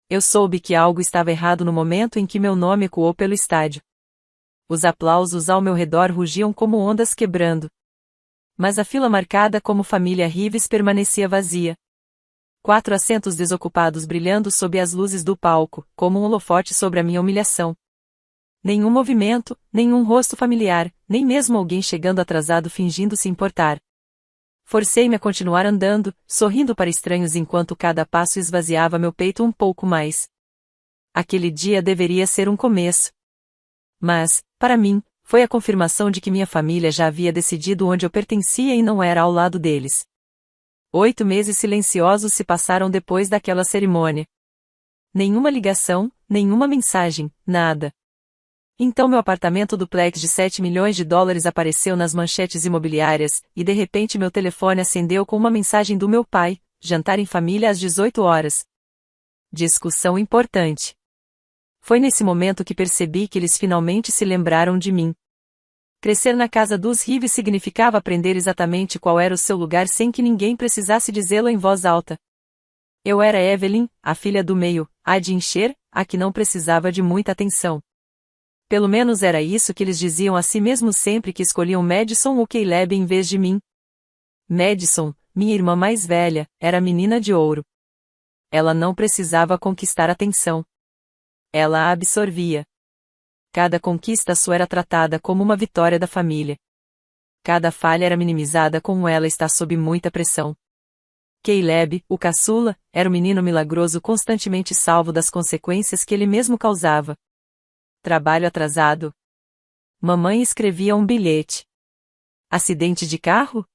Eu soube que algo estava errado no momento em que meu nome ecoou pelo estádio. Os aplausos ao meu redor rugiam como ondas quebrando. Mas a fila marcada como família Rives permanecia vazia. 4 assentos desocupados brilhando sob as luzes do palco, como um holofote sobre a minha humilhação. Nenhum movimento, nenhum rosto familiar, nem mesmo alguém chegando atrasado fingindo se importar. Forcei-me a continuar andando, sorrindo para estranhos enquanto cada passo esvaziava meu peito um pouco mais. Aquele dia deveria ser um começo. Mas, para mim, foi a confirmação de que minha família já havia decidido onde eu pertencia e não era ao lado deles. 8 meses silenciosos se passaram depois daquela cerimônia. Nenhuma ligação, nenhuma mensagem, nada. Então meu apartamento duplex de 7 milhões de dólares apareceu nas manchetes imobiliárias, e de repente meu telefone acendeu com uma mensagem do meu pai: jantar em família às 18 horas. Discussão importante. Foi nesse momento que percebi que eles finalmente se lembraram de mim. Crescer na casa dos Rives significava aprender exatamente qual era o seu lugar sem que ninguém precisasse dizê-lo em voz alta. Eu era Evelyn, a filha do meio, a de encher, a que não precisava de muita atenção. Pelo menos era isso que eles diziam a si mesmos sempre que escolhiam Madison ou Caleb em vez de mim. Madison, minha irmã mais velha, era a menina de ouro. Ela não precisava conquistar atenção. Ela a absorvia. Cada conquista sua era tratada como uma vitória da família. Cada falha era minimizada como ela está sob muita pressão. Caleb, o caçula, era o menino milagroso constantemente salvo das consequências que ele mesmo causava. Trabalho atrasado. Mamãe escrevia um bilhete. Acidente de carro?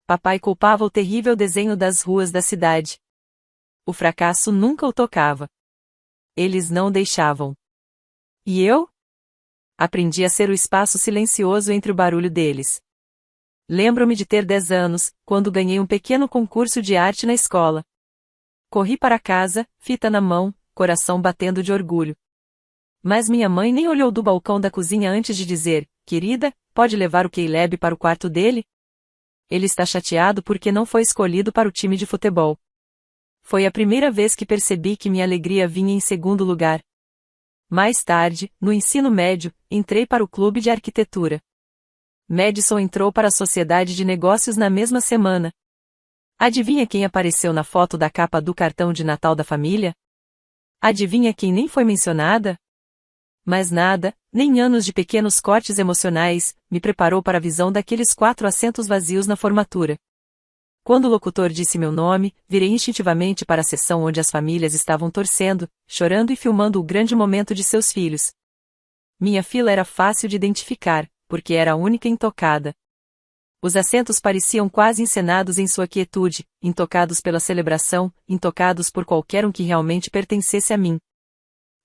Papai culpava o terrível desenho das ruas da cidade. O fracasso nunca o tocava. Eles não deixavam. E eu? Aprendi a ser o espaço silencioso entre o barulho deles. Lembro-me de ter 10 anos, quando ganhei um pequeno concurso de arte na escola. Corri para casa, fita na mão, coração batendo de orgulho. Mas minha mãe nem olhou do balcão da cozinha antes de dizer: querida, pode levar o Caleb para o quarto dele? Ele está chateado porque não foi escolhido para o time de futebol. Foi a primeira vez que percebi que minha alegria vinha em segundo lugar. Mais tarde, no ensino médio, entrei para o clube de arquitetura. Madison entrou para a sociedade de negócios na mesma semana. Adivinha quem apareceu na foto da capa do cartão de Natal da família? Adivinha quem nem foi mencionada? Mas nada, nem anos de pequenos cortes emocionais, me preparou para a visão daqueles 4 assentos vazios na formatura. Quando o locutor disse meu nome, virei instintivamente para a seção onde as famílias estavam torcendo, chorando e filmando o grande momento de seus filhos. Minha fila era fácil de identificar, porque era a única intocada. Os assentos pareciam quase encenados em sua quietude, intocados pela celebração, intocados por qualquer um que realmente pertencesse a mim.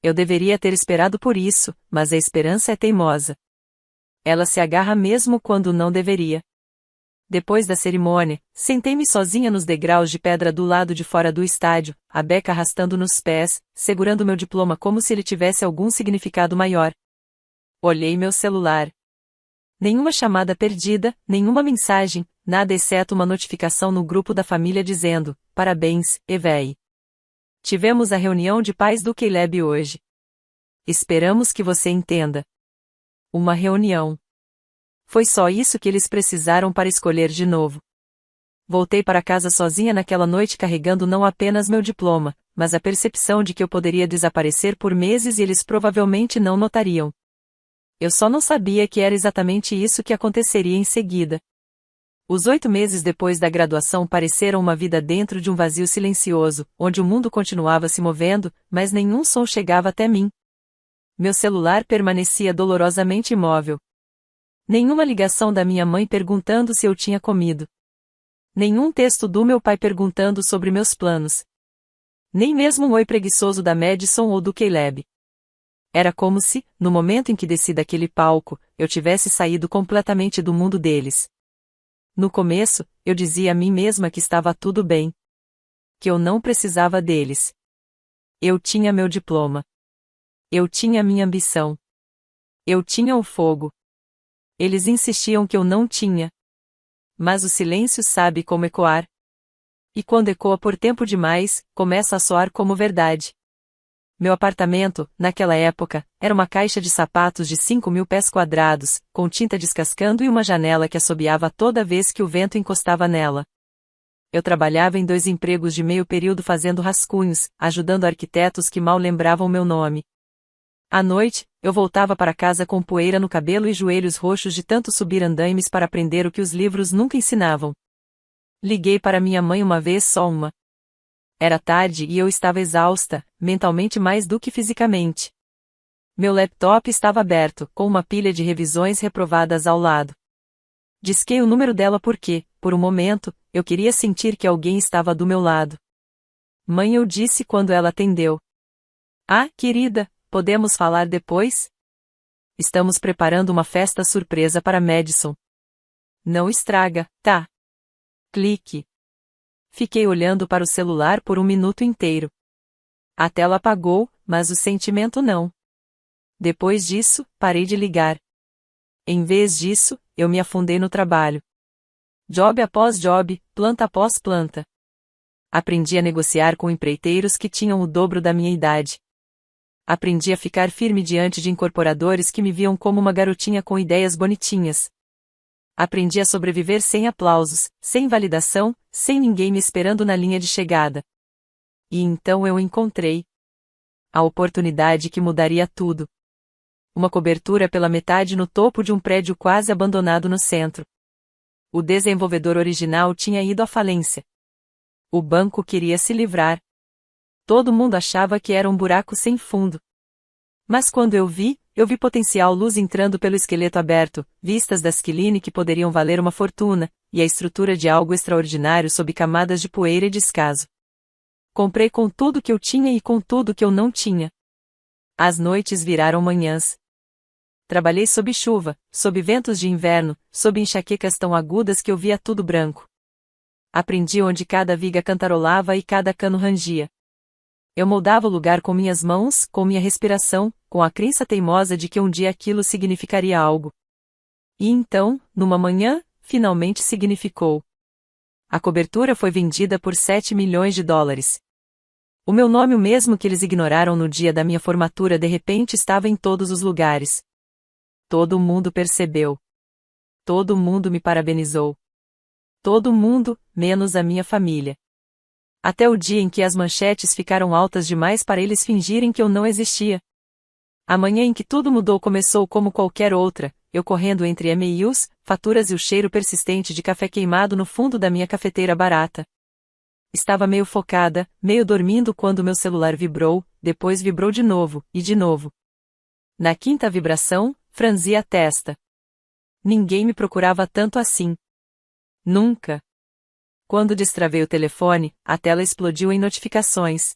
Eu deveria ter esperado por isso, mas a esperança é teimosa. Ela se agarra mesmo quando não deveria. Depois da cerimônia, sentei-me sozinha nos degraus de pedra do lado de fora do estádio, a beca arrastando nos pés, segurando meu diploma como se ele tivesse algum significado maior. Olhei meu celular. Nenhuma chamada perdida, nenhuma mensagem, nada exceto uma notificação no grupo da família dizendo: parabéns, Evei. Tivemos a reunião de pais do Caleb hoje. Esperamos que você entenda. Uma reunião. Foi só isso que eles precisaram para escolher de novo. Voltei para casa sozinha naquela noite carregando não apenas meu diploma, mas a percepção de que eu poderia desaparecer por meses e eles provavelmente não notariam. Eu só não sabia que era exatamente isso que aconteceria em seguida. Os 8 meses depois da graduação pareceram uma vida dentro de um vazio silencioso, onde o mundo continuava se movendo, mas nenhum som chegava até mim. Meu celular permanecia dolorosamente imóvel. Nenhuma ligação da minha mãe perguntando se eu tinha comido. Nenhum texto do meu pai perguntando sobre meus planos. Nem mesmo um oi preguiçoso da Madison ou do Caleb. Era como se, no momento em que desci daquele palco, eu tivesse saído completamente do mundo deles. No começo, eu dizia a mim mesma que estava tudo bem. Que eu não precisava deles. Eu tinha meu diploma. Eu tinha minha ambição. Eu tinha o fogo. Eles insistiam que eu não tinha. Mas o silêncio sabe como ecoar. E quando ecoa por tempo demais, começa a soar como verdade. Meu apartamento, naquela época, era uma caixa de sapatos de 5.000 pés quadrados, com tinta descascando e uma janela que assobiava toda vez que o vento encostava nela. Eu trabalhava em 2 empregos de meio período fazendo rascunhos, ajudando arquitetos que mal lembravam meu nome. À noite, eu voltava para casa com poeira no cabelo e joelhos roxos de tanto subir andaimes para aprender o que os livros nunca ensinavam. Liguei para minha mãe uma vez só uma. Era tarde e eu estava exausta, mentalmente mais do que fisicamente. Meu laptop estava aberto, com uma pilha de revisões reprovadas ao lado. Disquei o número dela porque, por um momento, eu queria sentir que alguém estava do meu lado. Mãe, eu disse quando ela atendeu. Ah, querida, podemos falar depois? Estamos preparando uma festa surpresa para Madison. Não estraga, tá? Clique. Fiquei olhando para o celular por um minuto inteiro. A tela apagou, mas o sentimento não. Depois disso, parei de ligar. Em vez disso, eu me afundei no trabalho. Job após job, planta após planta. Aprendi a negociar com empreiteiros que tinham o dobro da minha idade. Aprendi a ficar firme diante de incorporadores que me viam como uma garotinha com ideias bonitinhas. Aprendi a sobreviver sem aplausos, sem validação, sem ninguém me esperando na linha de chegada. E então eu encontrei a oportunidade que mudaria tudo. Uma cobertura pela metade no topo de um prédio quase abandonado no centro. O desenvolvedor original tinha ido à falência. O banco queria se livrar. Todo mundo achava que era um buraco sem fundo. Mas quando eu vi potencial luz entrando pelo esqueleto aberto, vistas das Killine que poderiam valer uma fortuna, e a estrutura de algo extraordinário sob camadas de poeira e descaso. Comprei com tudo que eu tinha e com tudo que eu não tinha. As noites viraram manhãs. Trabalhei sob chuva, sob ventos de inverno, sob enxaquecas tão agudas que eu via tudo branco. Aprendi onde cada viga cantarolava e cada cano rangia. Eu moldava o lugar com minhas mãos, com minha respiração, com a crença teimosa de que um dia aquilo significaria algo. E então, numa manhã, finalmente significou. A cobertura foi vendida por 7 milhões de dólares. O meu nome, o mesmo que eles ignoraram no dia da minha formatura, de repente estava em todos os lugares. Todo mundo percebeu. Todo mundo me parabenizou. Todo mundo, menos a minha família. Até o dia em que as manchetes ficaram altas demais para eles fingirem que eu não existia. A manhã em que tudo mudou começou como qualquer outra, eu correndo entre e-mails, faturas e o cheiro persistente de café queimado no fundo da minha cafeteira barata. Estava meio focada, meio dormindo quando meu celular vibrou, depois vibrou de novo, e de novo. Na quinta vibração, franzi a testa. Ninguém me procurava tanto assim. Nunca. Quando destravei o telefone, a tela explodiu em notificações.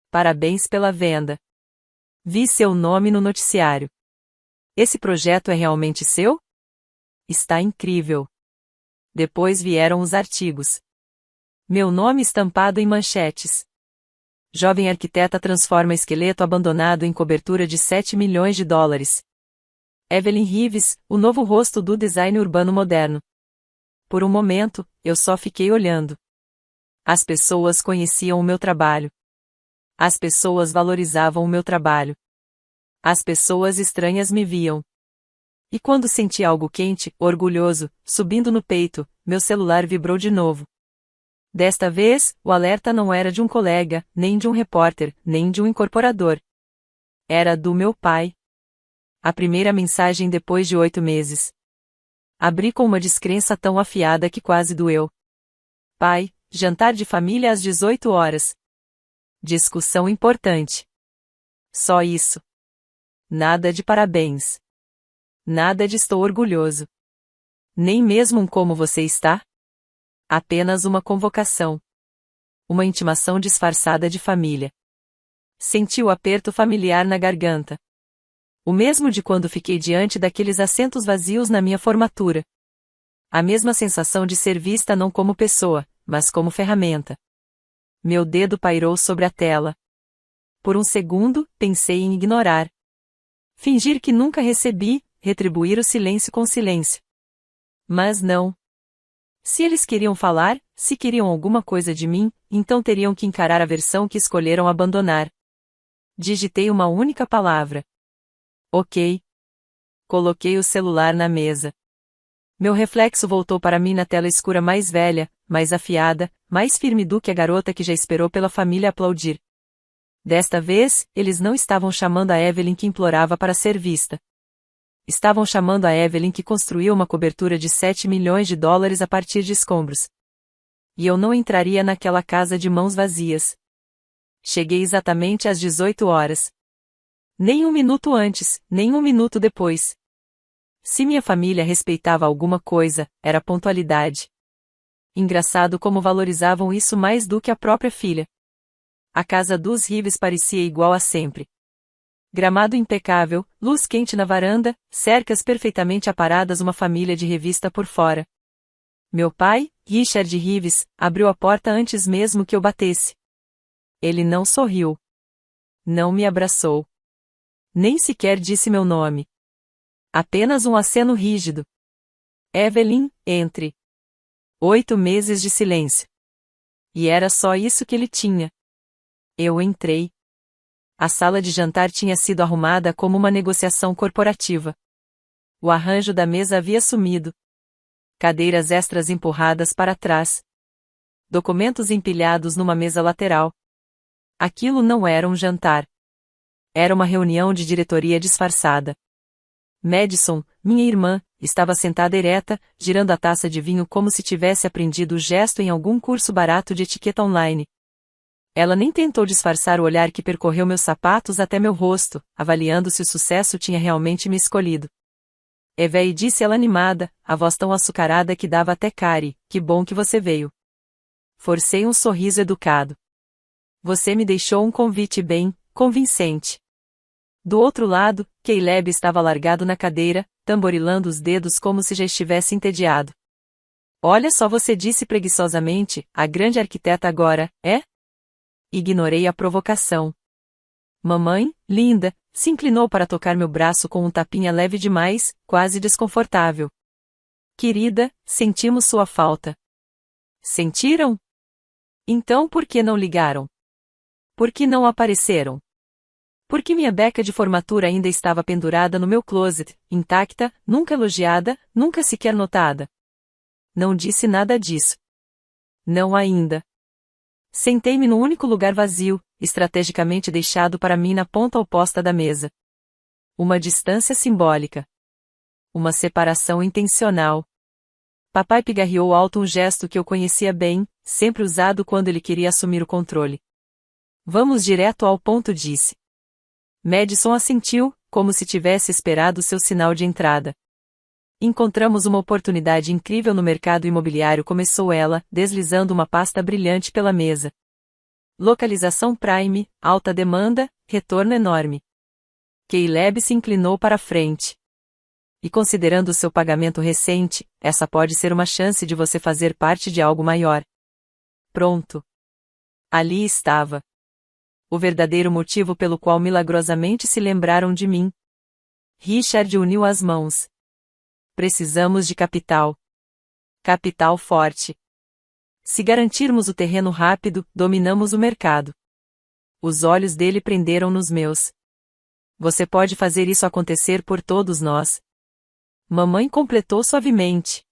Parabéns pela venda. Vi seu nome no noticiário. Esse projeto é realmente seu? Está incrível. Depois vieram os artigos. Meu nome estampado em manchetes. Jovem arquiteta transforma esqueleto abandonado em cobertura de 7 milhões de dólares. Evelyn Rives, o novo rosto do design urbano moderno. Por um momento, eu só fiquei olhando. As pessoas conheciam o meu trabalho. As pessoas valorizavam o meu trabalho. As pessoas estranhas me viam. E quando senti algo quente, orgulhoso, subindo no peito, meu celular vibrou de novo. Desta vez, o alerta não era de um colega, nem de um repórter, nem de um incorporador. Era do meu pai. A primeira mensagem depois de 8 meses. Abri com uma descrença tão afiada que quase doeu. Pai, jantar de família às 18 horas. Discussão importante. Só isso. Nada de parabéns. Nada de estou orgulhoso. Nem mesmo um como você está? Apenas uma convocação. Uma intimação disfarçada de família. Senti o aperto familiar na garganta. O mesmo de quando fiquei diante daqueles assentos vazios na minha formatura. A mesma sensação de ser vista não como pessoa, mas como ferramenta. Meu dedo pairou sobre a tela. Por um segundo, pensei em ignorar. Fingir que nunca recebi, retribuir o silêncio com silêncio. Mas não. Se eles queriam falar, se queriam alguma coisa de mim, então teriam que encarar a versão que escolheram abandonar. Digitei uma única palavra. Ok. Coloquei o celular na mesa. Meu reflexo voltou para mim na tela escura mais velha, mais afiada, mais firme do que a garota que já esperou pela família aplaudir. Desta vez, eles não estavam chamando a Evelyn que implorava para ser vista. Estavam chamando a Evelyn que construiu uma cobertura de 7 milhões de dólares a partir de escombros. E eu não entraria naquela casa de mãos vazias. Cheguei exatamente às 18 horas. Nem um minuto antes, nem um minuto depois. Se minha família respeitava alguma coisa, era pontualidade. Engraçado como valorizavam isso mais do que a própria filha. A casa dos Rives parecia igual a sempre. Gramado impecável, luz quente na varanda, cercas perfeitamente aparadas, uma família de revista por fora. Meu pai, Richard Rives, abriu a porta antes mesmo que eu batesse. Ele não sorriu. Não me abraçou. Nem sequer disse meu nome. Apenas um aceno rígido. Evelyn, entre. 8 meses de silêncio. E era só isso que ele tinha. Eu entrei. A sala de jantar tinha sido arrumada como uma negociação corporativa. O arranjo da mesa havia sumido. Cadeiras extras empurradas para trás. Documentos empilhados numa mesa lateral. Aquilo não era um jantar. Era uma reunião de diretoria disfarçada. Madison, minha irmã, estava sentada ereta, girando a taça de vinho como se tivesse aprendido o gesto em algum curso barato de etiqueta online. Ela nem tentou disfarçar o olhar que percorreu meus sapatos até meu rosto, avaliando se o sucesso tinha realmente me escolhido. Evei, disse ela animada, a voz tão açucarada que dava até cárie, que bom que você veio. Forcei um sorriso educado. Você me deixou um convite bem convincente. Do outro lado, Caleb estava largado na cadeira, tamborilando os dedos como se já estivesse entediado. Olha só, você disse preguiçosamente, a grande arquiteta agora, é? Ignorei a provocação. Mamãe, linda, se inclinou para tocar meu braço com um tapinha leve demais, quase desconfortável. Querida, sentimos sua falta. Sentiram? Então por que não ligaram? Por que não apareceram? Porque minha beca de formatura ainda estava pendurada no meu closet, intacta, nunca elogiada, nunca sequer notada. Não disse nada disso. Não ainda. Sentei-me no único lugar vazio, estrategicamente deixado para mim na ponta oposta da mesa. Uma distância simbólica. Uma separação intencional. Papai pigarreou alto um gesto que eu conhecia bem, sempre usado quando ele queria assumir o controle. Vamos direto ao ponto, disse. Madison assentiu, como se tivesse esperado seu sinal de entrada. Encontramos uma oportunidade incrível no mercado imobiliário, começou ela, deslizando uma pasta brilhante pela mesa. Localização prime, alta demanda, retorno enorme. Caleb se inclinou para a frente. E considerando seu pagamento recente, essa pode ser uma chance de você fazer parte de algo maior. Pronto. Ali estava. O verdadeiro motivo pelo qual milagrosamente se lembraram de mim. Richard uniu as mãos. Precisamos de capital. Capital forte. Se garantirmos o terreno rápido, dominamos o mercado. Os olhos dele prenderam nos meus. Você pode fazer isso acontecer por todos nós. Mamãe completou suavemente.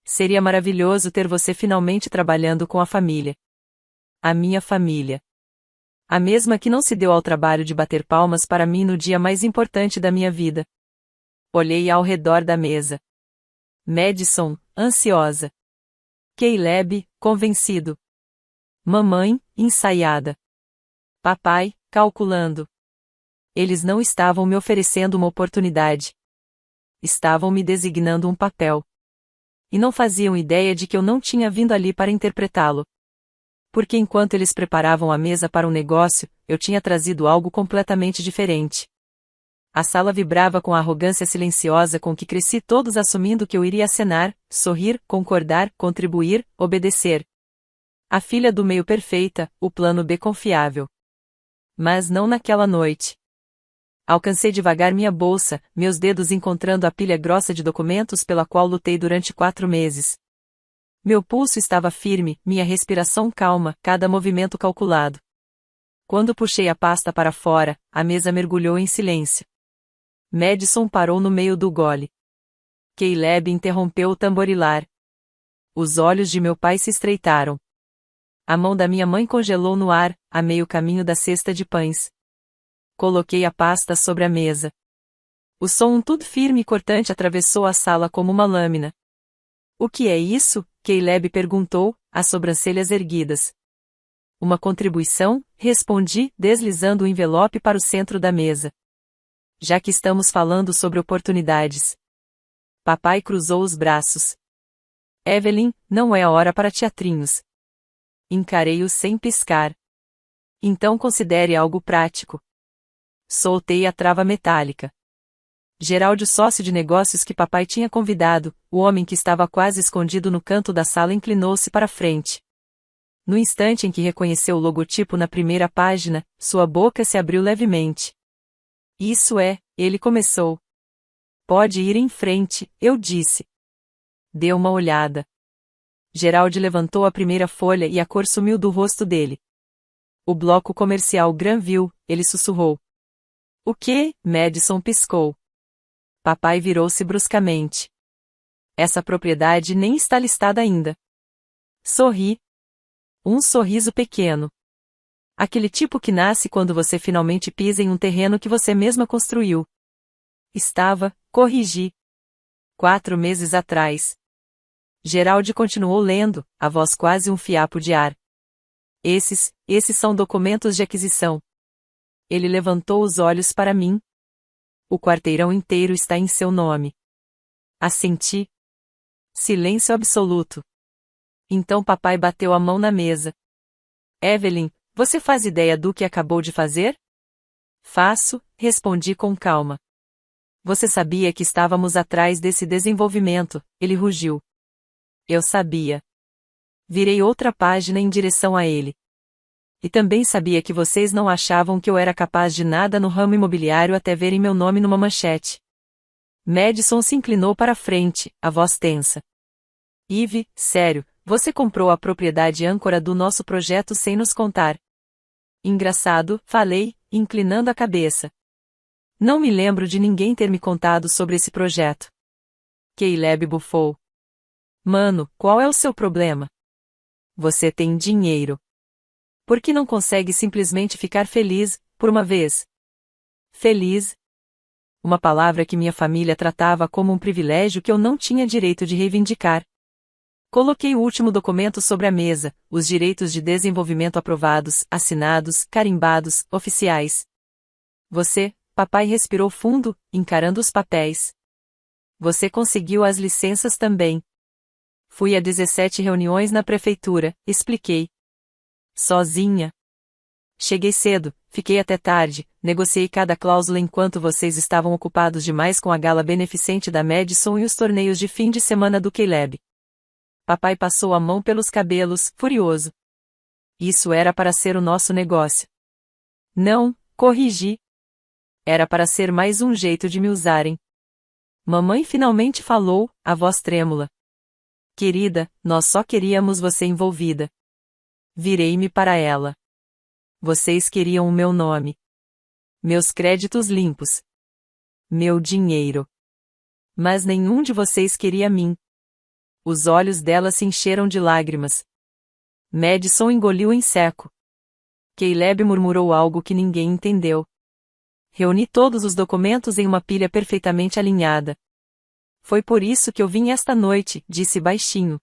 Seria maravilhoso ter você finalmente trabalhando com a família. A minha família. A mesma que não se deu ao trabalho de bater palmas para mim no dia mais importante da minha vida. Olhei ao redor da mesa. Madison, ansiosa. Caleb, convencido. Mamãe, ensaiada. Papai, calculando. Eles não estavam me oferecendo uma oportunidade. Estavam me designando um papel. E não faziam ideia de que eu não tinha vindo ali para interpretá-lo. Porque enquanto eles preparavam a mesa para um negócio, eu tinha trazido algo completamente diferente. A sala vibrava com a arrogância silenciosa com que cresci, todos assumindo que eu iria acenar, sorrir, concordar, contribuir, obedecer. A filha do meio perfeita, o plano B confiável. Mas não naquela noite. Alcancei devagar minha bolsa, meus dedos encontrando a pilha grossa de documentos pela qual lutei durante 4 meses. Meu pulso estava firme, minha respiração calma, cada movimento calculado. Quando puxei a pasta para fora, a mesa mergulhou em silêncio. Madison parou no meio do gole. Caleb interrompeu o tamborilar. Os olhos de meu pai se estreitaram. A mão da minha mãe congelou no ar, a meio caminho da cesta de pães. Coloquei a pasta sobre a mesa. O som tudo firme e cortante atravessou a sala como uma lâmina. O que é isso? Caleb perguntou, as sobrancelhas erguidas. Uma contribuição, respondi, deslizando o envelope para o centro da mesa. Já que estamos falando sobre oportunidades. Papai cruzou os braços. Evelyn, não é a hora para teatrinhos. Encarei-o sem piscar. Então considere algo prático. Soltei a trava metálica. Geraldo, sócio de negócios que papai tinha convidado, o homem que estava quase escondido no canto da sala, inclinou-se para frente. No instante em que reconheceu o logotipo na primeira página, sua boca se abriu levemente. Isso é, ele começou. Pode ir em frente, eu disse. Deu uma olhada. Geraldo levantou a primeira folha e a cor sumiu do rosto dele. O bloco comercial Granville, ele sussurrou. O quê? Madison piscou. Papai virou-se bruscamente. Essa propriedade nem está listada ainda. Sorri. Um sorriso pequeno. Aquele tipo que nasce quando você finalmente pisa em um terreno que você mesma construiu. Estava, corrigi. 4 meses atrás. Geraldo continuou lendo, a voz quase um fiapo de ar. Esses são documentos de aquisição. Ele levantou os olhos para mim. O quarteirão inteiro está em seu nome. Assenti. Silêncio absoluto. Então papai bateu a mão na mesa. Evelyn, você faz ideia do que acabou de fazer? Faço, respondi com calma. Você sabia que estávamos atrás desse desenvolvimento, ele rugiu. Eu sabia. Virei outra página em direção a ele. E também sabia que vocês não achavam que eu era capaz de nada no ramo imobiliário até verem meu nome numa manchete. Madison se inclinou para a frente, a voz tensa. Eve, sério, você comprou a propriedade âncora do nosso projeto sem nos contar. Engraçado, falei, inclinando a cabeça. Não me lembro de ninguém ter me contado sobre esse projeto. Caleb bufou. Mano, qual é o seu problema? Você tem dinheiro. Por que não consegue simplesmente ficar feliz, por uma vez? Feliz? Uma palavra que minha família tratava como um privilégio que eu não tinha direito de reivindicar. Coloquei o último documento sobre a mesa, os direitos de desenvolvimento aprovados, assinados, carimbados, oficiais. Você, papai respirou fundo, encarando os papéis. Você conseguiu as licenças também. Fui a 17 reuniões na prefeitura, expliquei. Sozinha. Cheguei cedo, fiquei até tarde, negociei cada cláusula enquanto vocês estavam ocupados demais com a gala beneficente da Madison e os torneios de fim de semana do Caleb. Papai passou a mão pelos cabelos, furioso. Isso era para ser o nosso negócio. Não, corrigi. Era para ser mais um jeito de me usarem. Mamãe finalmente falou, a voz trêmula. Querida, nós só queríamos você envolvida. Virei-me para ela. Vocês queriam o meu nome. Meus créditos limpos. Meu dinheiro. Mas nenhum de vocês queria mim. Os olhos dela se encheram de lágrimas. Madison engoliu em seco. Caleb murmurou algo que ninguém entendeu. Reuni todos os documentos em uma pilha perfeitamente alinhada. Foi por isso que eu vim esta noite, disse baixinho.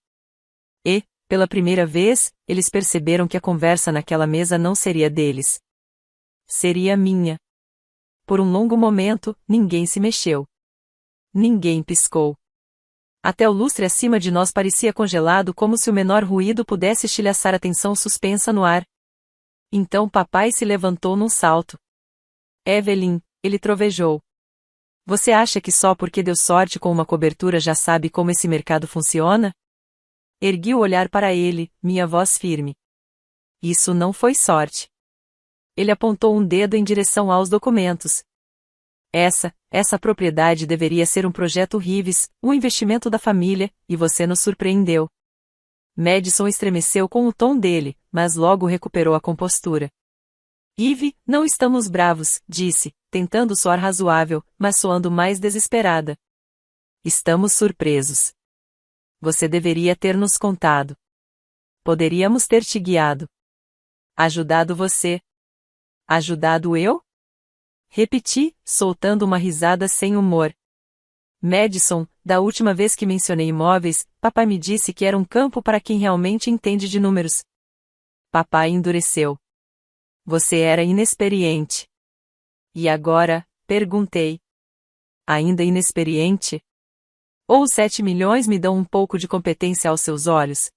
E, pela primeira vez, eles perceberam que a conversa naquela mesa não seria deles. Seria minha. Por um longo momento, ninguém se mexeu. Ninguém piscou. Até o lustre acima de nós parecia congelado, como se o menor ruído pudesse estilhaçar a tensão suspensa no ar. Então papai se levantou num salto. Evelyn, ele trovejou. Você acha que só porque deu sorte com uma cobertura já sabe como esse mercado funciona? Ergui o olhar para ele, minha voz firme. Isso não foi sorte. Ele apontou um dedo em direção aos documentos. Essa propriedade deveria ser um projeto Rives, um investimento da família, e você nos surpreendeu. Madison estremeceu com o tom dele, mas logo recuperou a compostura. Eve, não estamos bravos, disse, tentando soar razoável, mas soando mais desesperada. Estamos surpresos. Você deveria ter nos contado. Poderíamos ter te guiado. Ajudado você. Ajudado eu? Repeti, soltando uma risada sem humor. Madison, da última vez que mencionei imóveis, papai me disse que era um campo para quem realmente entende de números. Papai endureceu. Você era inexperiente. E agora, perguntei. Ainda inexperiente? Ou os 7 milhões me dão um pouco de competência aos seus olhos?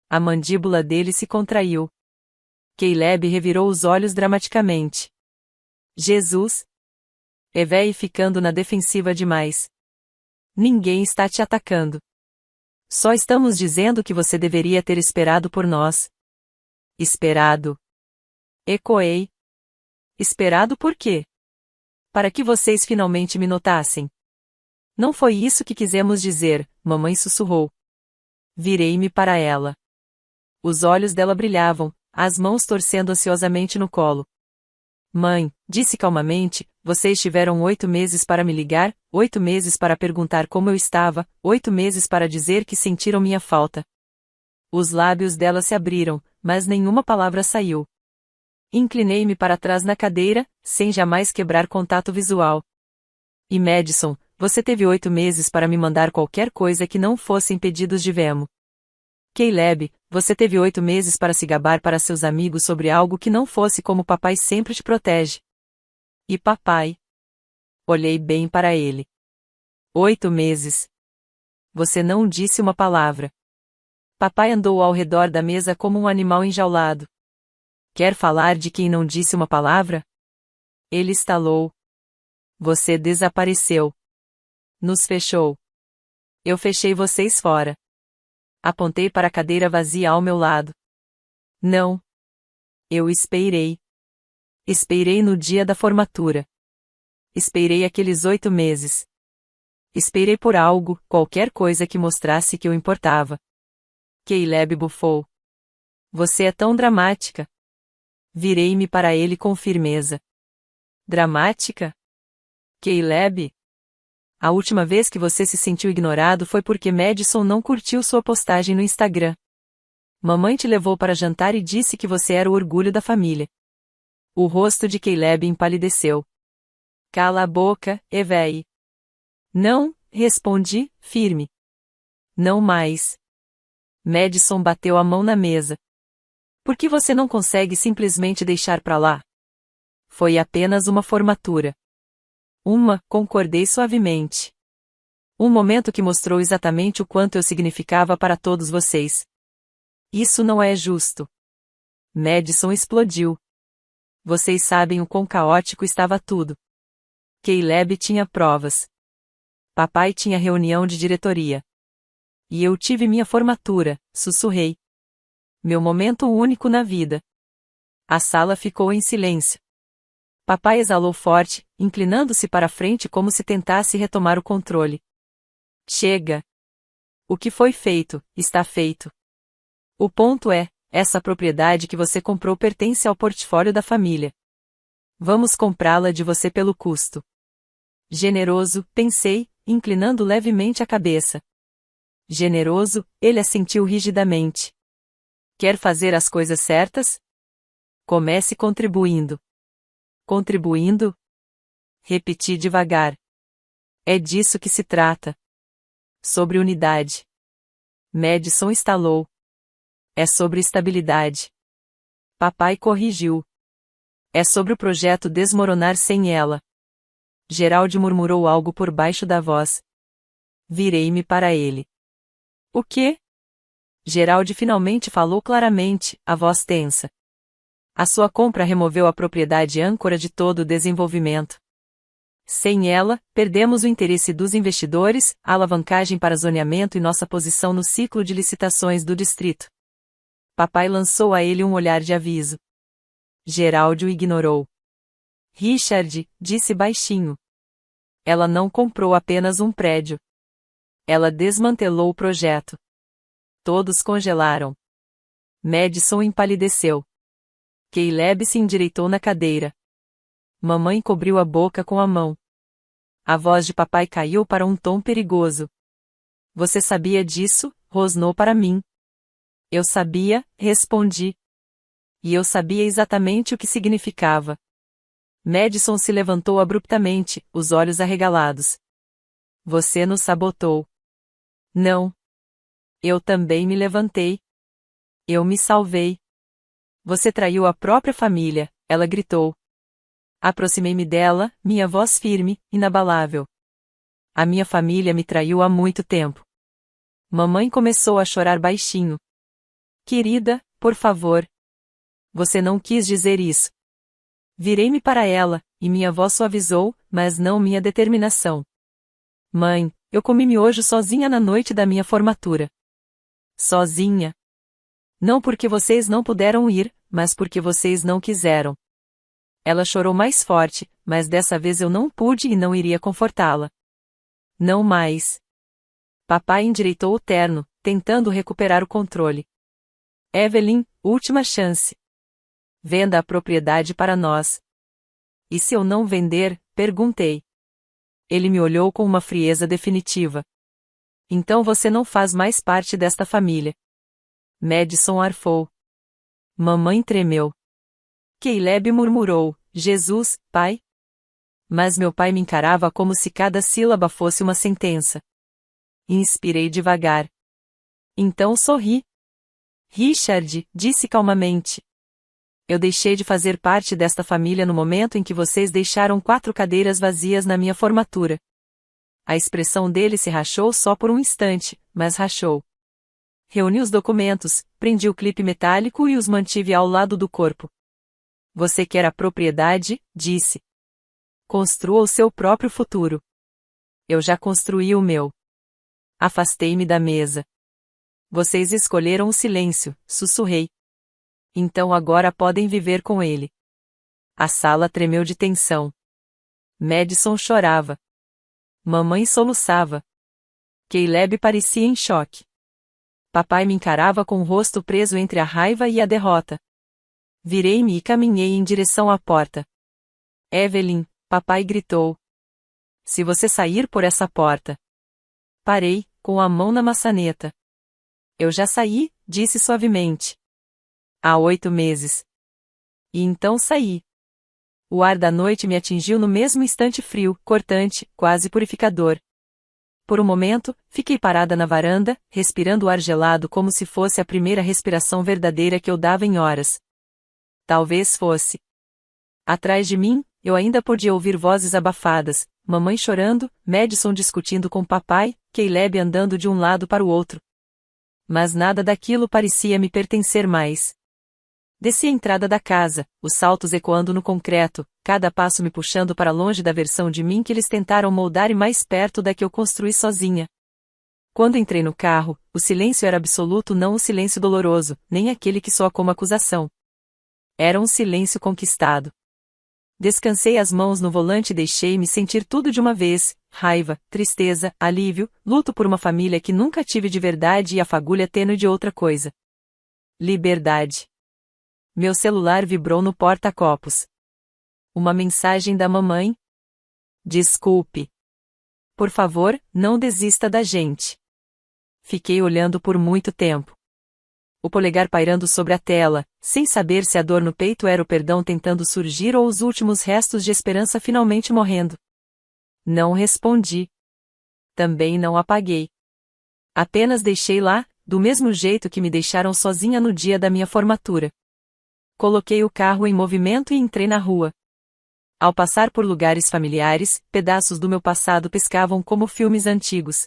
A mandíbula dele se contraiu. Caleb revirou os olhos dramaticamente. Jesus! Evei ficando na defensiva demais. Ninguém está te atacando. Só estamos dizendo que você deveria ter esperado por nós. Esperado. Ecoei. Esperado por quê? Para que vocês finalmente me notassem. Não foi isso que quisemos dizer, mamãe sussurrou. Virei-me para ela. Os olhos dela brilhavam, as mãos torcendo ansiosamente no colo. Mãe, disse calmamente, vocês tiveram 8 meses para me ligar, 8 meses para perguntar como eu estava, 8 meses para dizer que sentiram minha falta. Os lábios dela se abriram, mas nenhuma palavra saiu. Inclinei-me para trás na cadeira, sem jamais quebrar contato visual. E Madison, você teve 8 meses para me mandar qualquer coisa que não fossem pedidos de Vemo. Caleb, você teve 8 meses para se gabar para seus amigos sobre algo que não fosse como papai sempre te protege. E papai? Olhei bem para ele. 8 meses. Você não disse uma palavra. Papai andou ao redor da mesa como um animal enjaulado. Quer falar de quem não disse uma palavra? Ele estalou. Você desapareceu. Nos fechou. Eu fechei vocês fora. Apontei para a cadeira vazia ao meu lado. Não. Eu esperei. Esperei no dia da formatura. Esperei aqueles 8 meses. Esperei por algo, qualquer coisa que mostrasse que eu importava. Caleb bufou. Você é tão dramática. Virei-me para ele com firmeza. Dramática? Caleb? A última vez que você se sentiu ignorado foi porque Madison não curtiu sua postagem no Instagram. Mamãe te levou para jantar e disse que você era o orgulho da família. O rosto de Caleb empalideceu. Cala a boca, Evei. Não, respondi, firme. Não mais. Madison bateu a mão na mesa. Por que você não consegue simplesmente deixar pra lá? Foi apenas uma formatura. Concordei suavemente. Um momento que mostrou exatamente o quanto eu significava para todos vocês. Isso não é justo. Madison explodiu. Vocês sabem o quão caótico estava tudo. Caleb tinha provas. Papai tinha reunião de diretoria. E eu tive minha formatura, sussurrei. Meu momento único na vida. A sala ficou em silêncio. Papai exalou forte, inclinando-se para a frente como se tentasse retomar o controle. Chega. O que foi feito, está feito. O ponto é, essa propriedade que você comprou pertence ao portfólio da família. Vamos comprá-la de você pelo custo. Generoso, pensei, inclinando levemente a cabeça. Generoso, ele assentiu rigidamente. Quer fazer as coisas certas? Comece contribuindo. Contribuindo? Repeti devagar. É disso que se trata. Sobre unidade. Madison estalou. É sobre estabilidade. Papai corrigiu. É sobre o projeto desmoronar sem ela. Gerald murmurou algo por baixo da voz. Virei-me para ele. O quê? Gerald finalmente falou claramente, a voz tensa. A sua compra removeu a propriedade âncora de todo o desenvolvimento. Sem ela, perdemos o interesse dos investidores, a alavancagem para zoneamento e nossa posição no ciclo de licitações do distrito. Papai lançou a ele um olhar de aviso. Gerald o ignorou. Richard, disse baixinho. Ela não comprou apenas um prédio. Ela desmantelou o projeto. Todos congelaram. Madison empalideceu. Caleb se endireitou na cadeira. Mamãe cobriu a boca com a mão. A voz de papai caiu para um tom perigoso. Você sabia disso? Rosnou para mim. Eu sabia, respondi. E eu sabia exatamente o que significava. Madison se levantou abruptamente, os olhos arregalados. Você nos sabotou. Não. Eu também me levantei. Eu me salvei. Você traiu a própria família, ela gritou. Aproximei-me dela, minha voz firme, inabalável. A minha família me traiu há muito tempo. Mamãe começou a chorar baixinho. Querida, por favor. Você não quis dizer isso. Virei-me para ela, e minha voz suavizou, mas não minha determinação. Mãe, eu comi miojo sozinha na noite da minha formatura. Sozinha. Não porque vocês não puderam ir, mas porque vocês não quiseram. Ela chorou mais forte, mas dessa vez eu não pude e não iria confortá-la. Não mais. Papai endireitou o terno, tentando recuperar o controle. Evelyn, última chance. Venda a propriedade para nós. E se eu não vender? Perguntei. Ele me olhou com uma frieza definitiva. Então você não faz mais parte desta família. Madison arfou. Mamãe tremeu. Caleb murmurou, Jesus, pai? Mas meu pai me encarava como se cada sílaba fosse uma sentença. Inspirei devagar. Então sorri. Richard, disse calmamente. Eu deixei de fazer parte desta família no momento em que vocês deixaram 4 cadeiras vazias na minha formatura. A expressão dele se rachou só por um instante, mas rachou. Reuni os documentos, prendi o clipe metálico e os mantive ao lado do corpo. Você quer a propriedade? Disse. Construa o seu próprio futuro. Eu já construí o meu. Afastei-me da mesa. Vocês escolheram o silêncio, sussurrei. Então agora podem viver com ele. A sala tremeu de tensão. Madison chorava. Mamãe soluçava. Caleb parecia em choque. Papai me encarava com o rosto preso entre a raiva e a derrota. Virei-me e caminhei em direção à porta. Evelyn, papai gritou. Se você sair por essa porta. Parei, com a mão na maçaneta. Eu já saí, disse suavemente. Há 8 meses. E então saí. O ar da noite me atingiu no mesmo instante frio, cortante, quase purificador. Por um momento, fiquei parada na varanda, respirando o ar gelado como se fosse a primeira respiração verdadeira que eu dava em horas. Talvez fosse. Atrás de mim, eu ainda podia ouvir vozes abafadas, mamãe chorando, Madison discutindo com papai, Caleb andando de um lado para o outro. Mas nada daquilo parecia me pertencer mais. Desci a entrada da casa, os saltos ecoando no concreto, cada passo me puxando para longe da versão de mim que eles tentaram moldar e mais perto da que eu construí sozinha. Quando entrei no carro, o silêncio era absoluto, não o silêncio doloroso, nem aquele que soa como acusação. Era um silêncio conquistado. Descansei as mãos no volante e deixei-me sentir tudo de uma vez, raiva, tristeza, alívio, luto por uma família que nunca tive de verdade e a fagulha tênue de outra coisa. Liberdade. Meu celular vibrou no porta-copos. Uma mensagem da mamãe. Desculpe. Por favor, não desista da gente. Fiquei olhando por muito tempo. O polegar pairando sobre a tela, sem saber se a dor no peito era o perdão tentando surgir ou os últimos restos de esperança finalmente morrendo. Não respondi. Também não apaguei. Apenas deixei lá, do mesmo jeito que me deixaram sozinha no dia da minha formatura. Coloquei o carro em movimento e entrei na rua. Ao passar por lugares familiares, pedaços do meu passado pescavam como filmes antigos.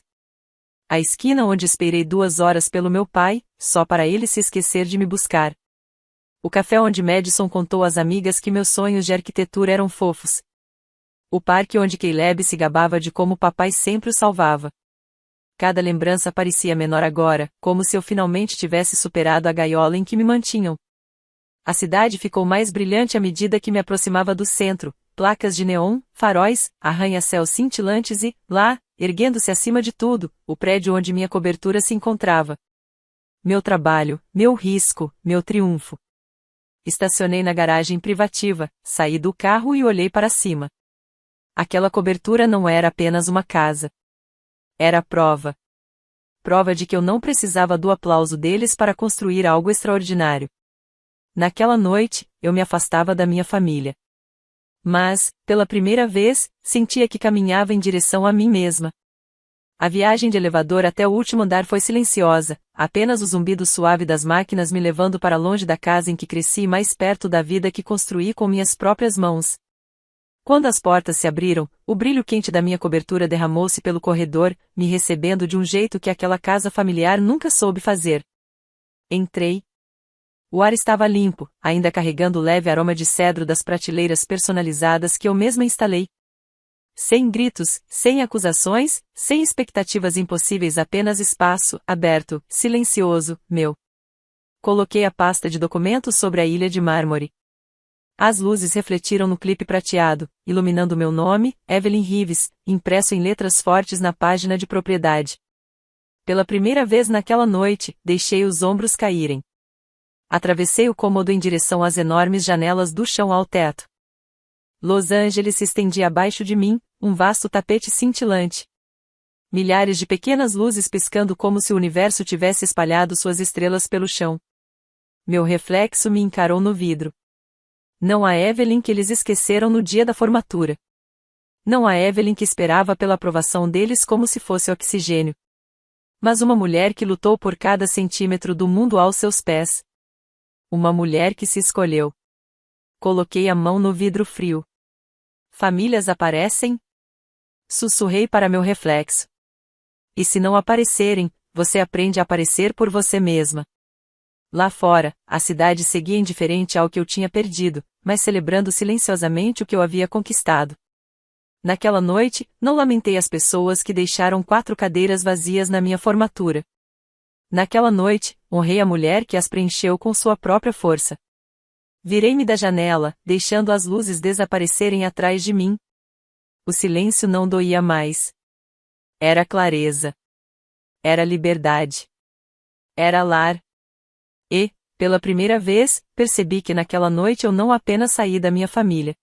A esquina onde esperei 2 horas pelo meu pai, só para ele se esquecer de me buscar. O café onde Madison contou às amigas que meus sonhos de arquitetura eram fofos. O parque onde Caleb se gabava de como papai sempre o salvava. Cada lembrança parecia menor agora, como se eu finalmente tivesse superado a gaiola em que me mantinham. A cidade ficou mais brilhante à medida que me aproximava do centro, placas de neon, faróis, arranha-céus cintilantes e, lá, erguendo-se acima de tudo, o prédio onde minha cobertura se encontrava. Meu trabalho, meu risco, meu triunfo. Estacionei na garagem privativa, saí do carro e olhei para cima. Aquela cobertura não era apenas uma casa. Era prova. Prova de que eu não precisava do aplauso deles para construir algo extraordinário. Naquela noite, eu me afastava da minha família. Mas, pela primeira vez, sentia que caminhava em direção a mim mesma. A viagem de elevador até o último andar foi silenciosa, apenas o zumbido suave das máquinas me levando para longe da casa em que cresci e mais perto da vida que construí com minhas próprias mãos. Quando as portas se abriram, o brilho quente da minha cobertura derramou-se pelo corredor, me recebendo de um jeito que aquela casa familiar nunca soube fazer. Entrei. O ar estava limpo, ainda carregando o leve aroma de cedro das prateleiras personalizadas que eu mesma instalei. Sem gritos, sem acusações, sem expectativas impossíveis, apenas espaço, aberto, silencioso, meu. Coloquei a pasta de documentos sobre a ilha de mármore. As luzes refletiram no clipe prateado, iluminando meu nome, Evelyn Rives, impresso em letras fortes na página de propriedade. Pela primeira vez naquela noite, deixei os ombros caírem. Atravessei o cômodo em direção às enormes janelas do chão ao teto. Los Angeles se estendia abaixo de mim, um vasto tapete cintilante. Milhares de pequenas luzes piscando como se o universo tivesse espalhado suas estrelas pelo chão. Meu reflexo me encarou no vidro. Não a Evelyn que eles esqueceram no dia da formatura. Não a Evelyn que esperava pela aprovação deles como se fosse oxigênio. Mas uma mulher que lutou por cada centímetro do mundo aos seus pés. Uma mulher que se escolheu. Coloquei a mão no vidro frio. Famílias aparecem? Sussurrei para meu reflexo. E se não aparecerem, você aprende a aparecer por você mesma. Lá fora, a cidade seguia indiferente ao que eu tinha perdido, mas celebrando silenciosamente o que eu havia conquistado. Naquela noite, não lamentei as pessoas que deixaram 4 cadeiras vazias na minha formatura. Naquela noite, honrei a mulher que as preencheu com sua própria força. Virei-me da janela, deixando as luzes desaparecerem atrás de mim. O silêncio não doía mais. Era clareza. Era liberdade. Era lar. E, pela primeira vez, percebi que naquela noite eu não apenas saí da minha família.